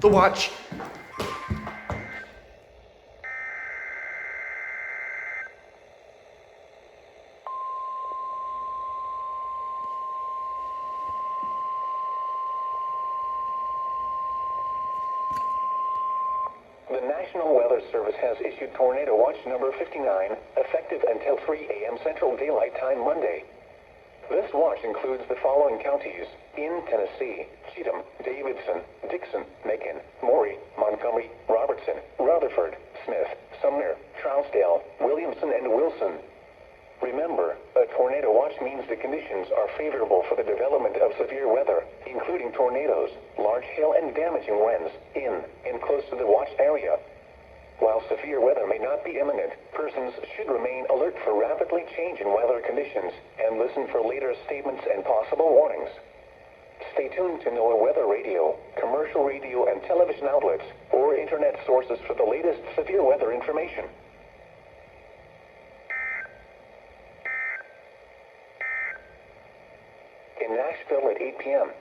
The watch. The National Weather Service has issued Tornado Watch number 59, effective until 3 a.m. Central Daylight Time Monday. This watch includes the following counties in Tennessee: Cheatham, Davidson, Dixon, Macon, Maury, Montgomery, Robertson, Rutherford, Smith, Sumner, Trousdale, Williamson, and Wilson. Remember, a tornado watch means the conditions are favorable for the development of severe weather, including tornadoes, large hail, and damaging winds in and close to the watch area. While severe weather may not be imminent, persons should remain alert for rapidly changing weather conditions and listen for later statements and possible warnings. Stay tuned to NOAA weather radio, commercial radio and television outlets, or internet sources for the latest severe weather information. In Nashville at 8 p.m.,